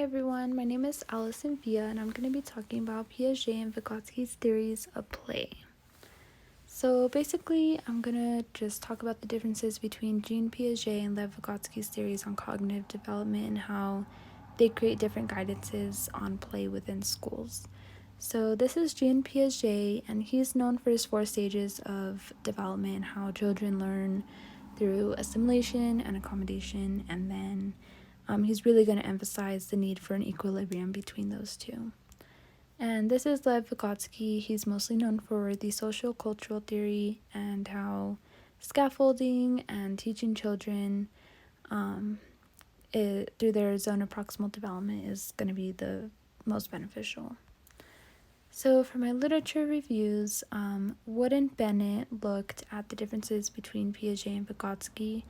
everyone, my name is Allison and I'm going to be talking about Piaget and Vygotsky's theories of play. So basically, I'm going to just talk about the differences between Jean Piaget and Lev Vygotsky's theories on cognitive development and how they create different guidances on play within schools. So this is Jean Piaget, and he's known for his 4 stages of development, how children learn through assimilation and accommodation, and then he's really going to emphasize the need for an equilibrium between those two. And this is Lev Vygotsky. He's mostly known for the social cultural theory and how scaffolding and teaching children through their zone of proximal development is going to be the most beneficial. So for my literature reviews, Wood and Bennett looked at the differences between Piaget and Vygotsky,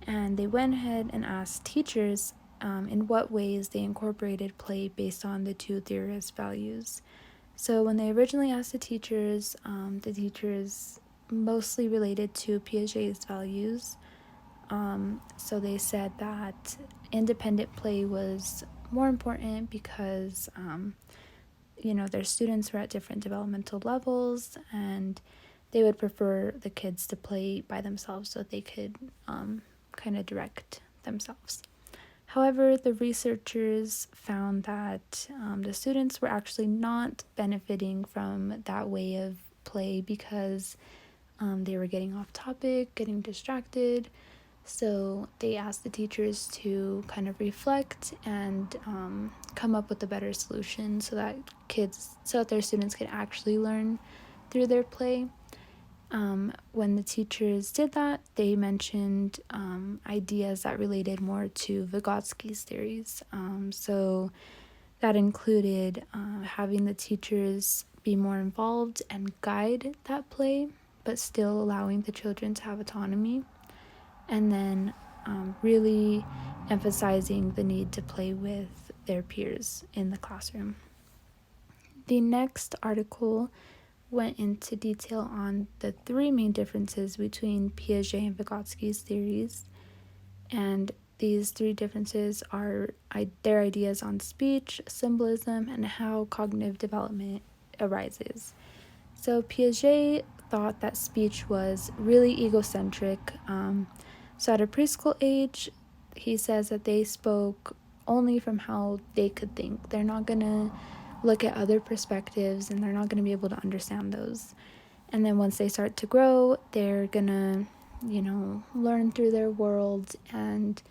and they went ahead and asked teachers in what ways they incorporated play based on the two theorists' values. So when they originally asked the teachers mostly related to Piaget's values. So they said that independent play was more important because their students were at different developmental levels, and they would prefer the kids to play by themselves so they could kind of direct themselves. However, the researchers found that the students were actually not benefiting from that way of play because they were getting off topic, getting distracted. So they asked the teachers to kind of reflect and come up with a better solution so that their students could actually learn through their play. When the teachers did that, they mentioned ideas that related more to Vygotsky's theories. So that included having the teachers be more involved and guide that play, but still allowing the children to have autonomy. And then really emphasizing the need to play with their peers in the classroom. The next article went into detail on the 3 main differences between Piaget and Vygotsky's theories, and these 3 differences are their ideas on speech, symbolism, and how cognitive development arises. So Piaget thought that speech was really egocentric. So at a preschool age, he says that they spoke only from how they could think. They're not going to look at other perspectives, and they're not going to be able to understand those. And then once they start to grow, they're going to, learn through their world and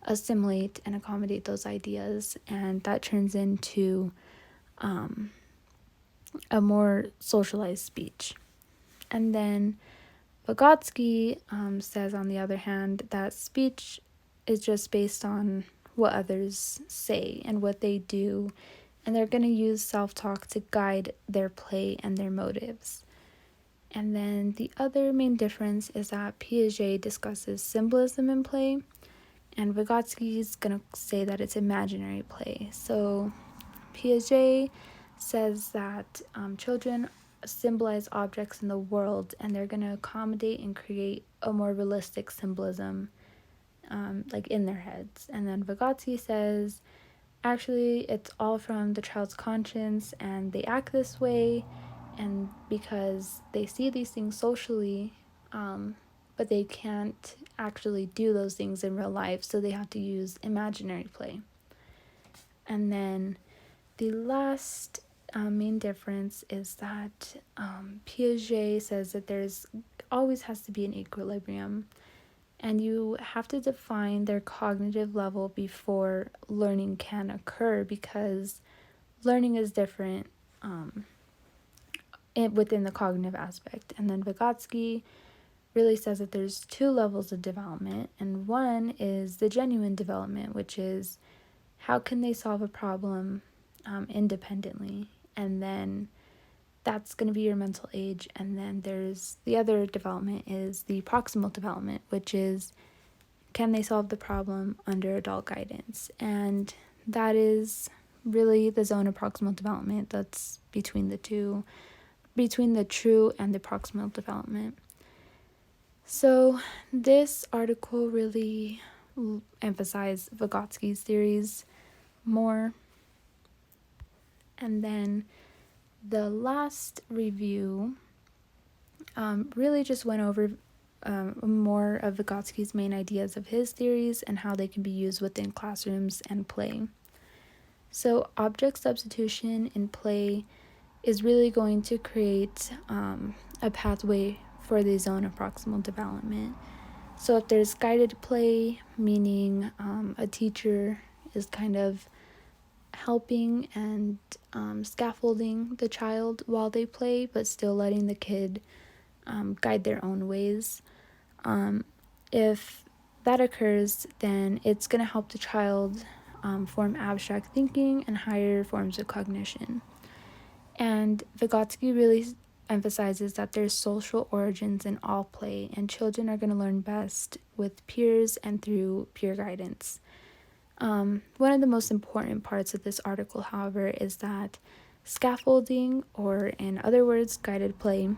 assimilate and accommodate those ideas. And that turns into a more socialized speech. And then Vygotsky says, on the other hand, that speech is just based on what others say and what they do, and they're going to use self-talk to guide their play and their motives. And then the other main difference is that Piaget discusses symbolism in play, and Vygotsky is going to say that it's imaginary play. So Piaget says that children symbolize objects in the world, and they're going to accommodate and create a more realistic symbolism like in their heads. And then Vygotsky says actually it's all from the child's conscience, and they act this way and because they see these things socially, but they can't actually do those things in real life, so they have to use imaginary play. And then the last main difference is that Piaget says that there's always has to be an equilibrium, and you have to define their cognitive level before learning can occur, because learning is different within the cognitive aspect. And then Vygotsky really says that there's 2 levels of development, and one is the genuine development, which is how can they solve a problem independently, and then that's going to be your mental age. And then there's the other development is the proximal development, which is can they solve the problem under adult guidance, and that is really the zone of proximal development that's between the true and the proximal development. So this article really emphasized Vygotsky's theories more, And then the last review really just went over more of Vygotsky's main ideas of his theories and how they can be used within classrooms and play. So object substitution in play is really going to create a pathway for the zone of proximal development. So if there's guided play, meaning a teacher is kind of helping and scaffolding the child while they play, but still letting the kid guide their own ways. If that occurs, then it's going to help the child form abstract thinking and higher forms of cognition. And Vygotsky really emphasizes that there's social origins in all play, and children are going to learn best with peers and through peer guidance. One of the most important parts of this article, however, is that scaffolding, or in other words, guided play,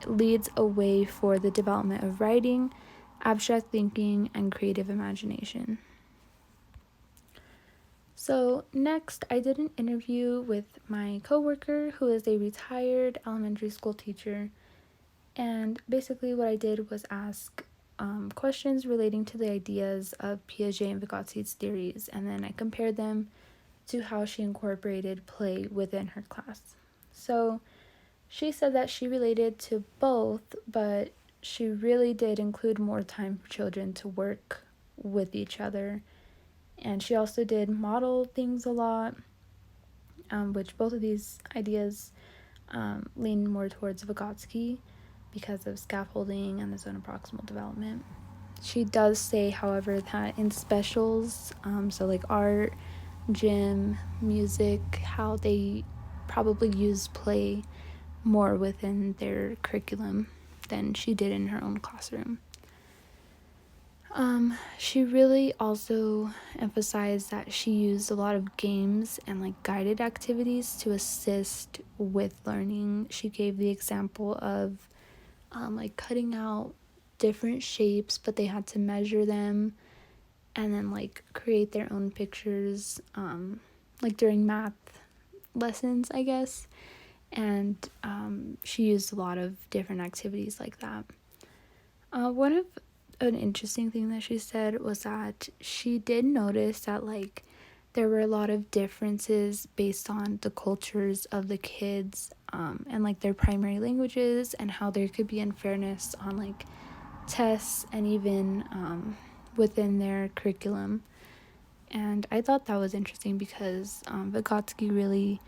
leads a way for the development of writing, abstract thinking, and creative imagination. So next, I did an interview with my coworker who is a retired elementary school teacher, and basically what I did was ask questions relating to the ideas of Piaget and Vygotsky's theories, and then I compared them to how she incorporated play within her class. So she said that she related to both, but she really did include more time for children to work with each other. And she also did model things a lot, which both of these ideas lean more towards Vygotsky because of scaffolding and the zone of proximal development. She does say, however, that in specials, so like art, gym, music, how they probably use play more within their curriculum than she did in her own classroom. She really also emphasized that she used a lot of games and like guided activities to assist with learning. She gave the example of like cutting out different shapes, but they had to measure them and then like create their own pictures, like during math lessons, I guess. And she used a lot of different activities like that. One of an interesting thing that she said was that she did notice that like there were a lot of differences based on the cultures of the kids and like their primary languages, and how there could be unfairness on like tests and even within their curriculum. And I thought that was interesting because Vygotsky really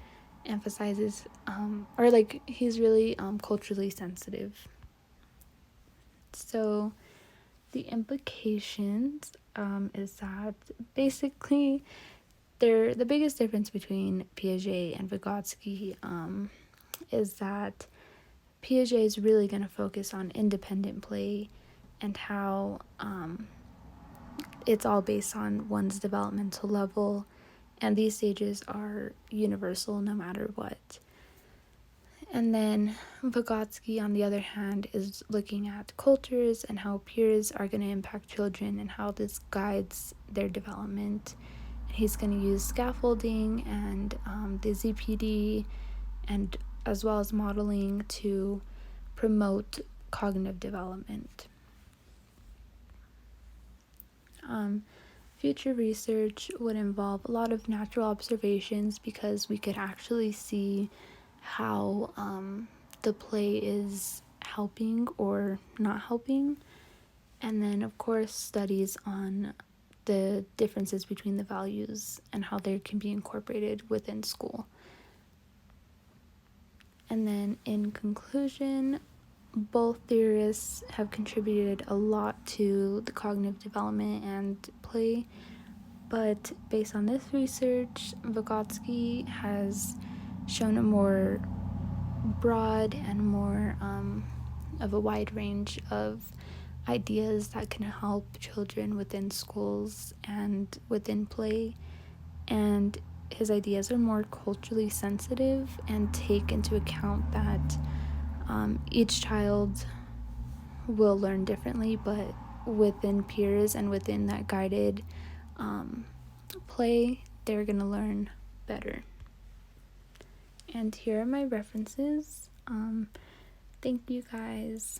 emphasizes or like he's really culturally sensitive. So the implications is that basically the biggest difference between Piaget and Vygotsky is that Piaget is really going to focus on independent play and how it's all based on one's developmental level, and these stages are universal no matter what. And then Vygotsky, on the other hand, is looking at cultures and how peers are going to impact children and how this guides their development. He's going to use scaffolding and the ZPD, and as well as modeling to promote cognitive development. Future research would involve a lot of natural observations because we could actually see how the play is helping or not helping. And then, of course, studies on the differences between the values and how they can be incorporated within school. And then, in conclusion, both theorists have contributed a lot to the cognitive development and play, but based on this research, Vygotsky has shown a more broad and more of a wide range of ideas that can help children within schools and within play, and his ideas are more culturally sensitive and take into account that each child will learn differently, but within peers and within that guided play, they're going to learn better. And here are my references. Thank you guys.